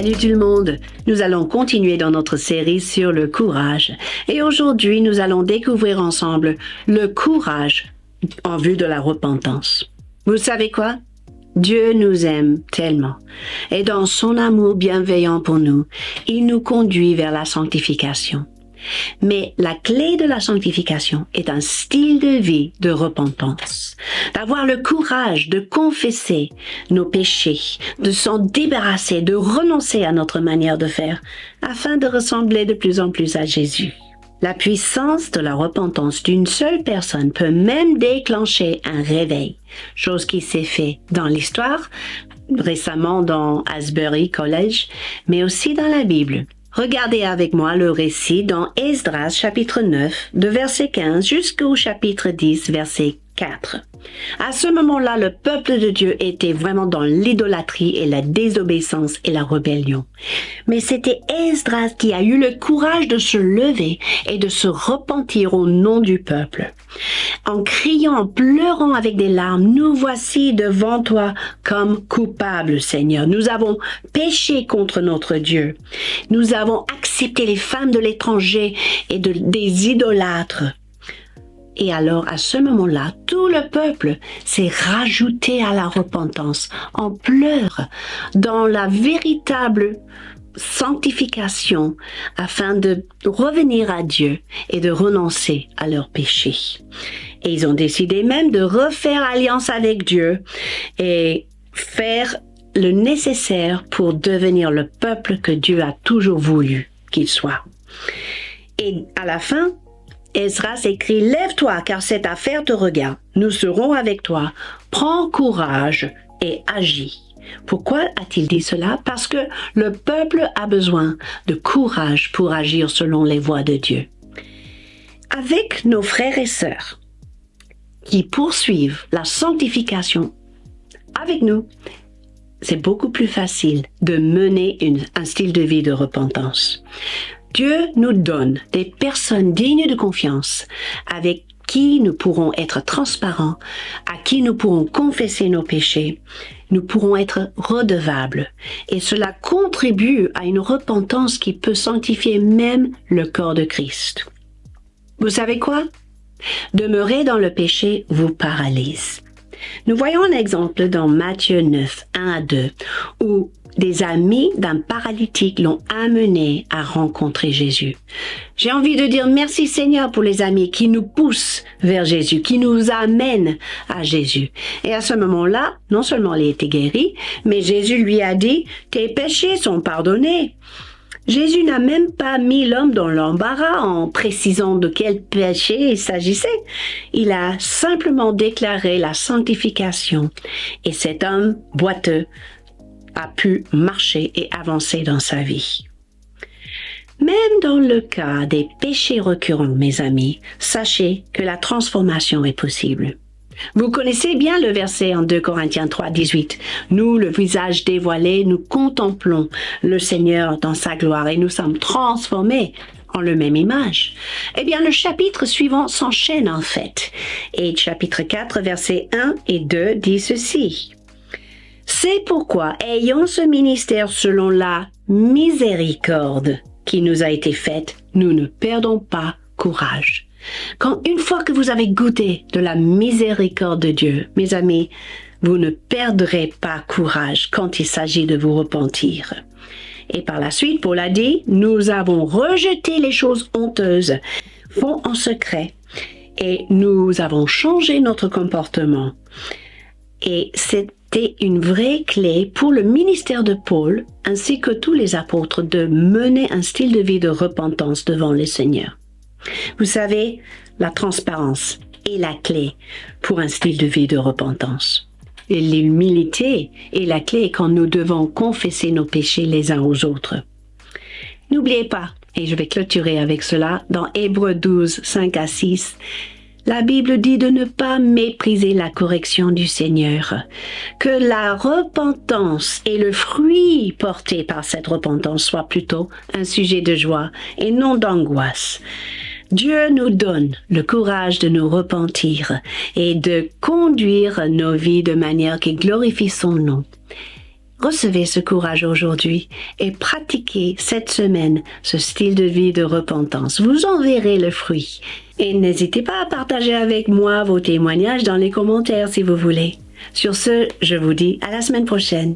Salut tout le monde! Nous allons continuer dans notre série sur le courage. Et aujourd'hui, nous allons découvrir ensemble le courage en vue de la repentance. Vous savez quoi? Dieu nous aime tellement. Et dans son amour bienveillant pour nous, il nous conduit vers la sanctification. Mais la clé de la sanctification est un style de vie de repentance. D'avoir le courage de confesser nos péchés, de s'en débarrasser, de renoncer à notre manière de faire, afin de ressembler de plus en plus à Jésus. La puissance de la repentance d'une seule personne peut même déclencher un réveil, chose qui s'est fait dans l'histoire, récemment dans Asbury College, mais aussi dans la Bible. Regardez avec moi le récit dans Esdras chapitre 9, de verset 15 jusqu'au chapitre 10, verset 4. À ce moment-là, le peuple de Dieu était vraiment dans l'idolâtrie et la désobéissance et la rébellion. Mais c'était Esdras qui a eu le courage de se lever et de se repentir au nom du peuple. En criant, en pleurant avec des larmes, nous voici devant toi comme coupables, Seigneur. Nous avons péché contre notre Dieu. Nous avons accepté les femmes de l'étranger et des idolâtres. Et alors, à ce moment-là, tout le peuple s'est rajouté à la repentance, en pleurs, dans la véritable sanctification, afin de revenir à Dieu et de renoncer à leurs péchés. Et ils ont décidé même de refaire alliance avec Dieu et faire le nécessaire pour devenir le peuple que Dieu a toujours voulu qu'il soit. Et à la fin, Esdras écrit « Lève-toi, car cette affaire te regarde. Nous serons avec toi. Prends courage et agis. » Pourquoi a-t-il dit cela? Parce que le peuple a besoin de courage pour agir selon les voies de Dieu. Avec nos frères et sœurs qui poursuivent la sanctification avec nous, c'est beaucoup plus facile de mener un style de vie de repentance. Dieu nous donne des personnes dignes de confiance avec qui nous pourrons être transparents, à qui nous pourrons confesser nos péchés, nous pourrons être redevables. Et cela contribue à une repentance qui peut sanctifier même le corps de Christ. Vous savez quoi? Demeurer dans le péché vous paralyse. Nous voyons un exemple dans Matthieu 9, 1 à 2, où des amis d'un paralytique l'ont amené à rencontrer Jésus. J'ai envie de dire merci Seigneur pour les amis qui nous poussent vers Jésus, qui nous amènent à Jésus. Et à ce moment-là, non seulement il était guéri, mais Jésus lui a dit « Tes péchés sont pardonnés ». Jésus n'a même pas mis l'homme dans l'embarras en précisant de quel péché il s'agissait. Il a simplement déclaré la sanctification. Et cet homme boiteux a pu marcher et avancer dans sa vie. Même dans le cas des péchés récurrents, mes amis, sachez que la transformation est possible. Vous connaissez bien le verset en 2 Corinthiens 3, 18. Nous, le visage dévoilé, nous contemplons le Seigneur dans sa gloire et nous sommes transformés en la même image. Eh bien, le chapitre suivant s'enchaîne en fait. Et chapitre 4, versets 1 et 2 dit ceci. C'est pourquoi, ayant ce ministère selon la miséricorde qui nous a été faite, nous ne perdons pas courage. Quand une fois que vous avez goûté de la miséricorde de Dieu, mes amis, vous ne perdrez pas courage quand il s'agit de vous repentir. Et par la suite, Paul a dit, nous avons rejeté les choses honteuses, font en secret, et nous avons changé notre comportement. Et c'était une vraie clé pour le ministère de Paul, ainsi que tous les apôtres, de mener un style de vie de repentance devant le Seigneur. Vous savez, la transparence est la clé pour un style de vie de repentance. Et l'humilité est la clé quand nous devons confesser nos péchés les uns aux autres. N'oubliez pas, et je vais clôturer avec cela, dans Hébreux 12, 5 à 6, la Bible dit de ne pas mépriser la correction du Seigneur, que la repentance et le fruit porté par cette repentance soient plutôt un sujet de joie et non d'angoisse. Dieu nous donne le courage de nous repentir et de conduire nos vies de manière qui glorifie son nom. Recevez ce courage aujourd'hui et pratiquez cette semaine ce style de vie de repentance. Vous en verrez le fruit. Et n'hésitez pas à partager avec moi vos témoignages dans les commentaires si vous voulez. Sur ce, je vous dis à la semaine prochaine.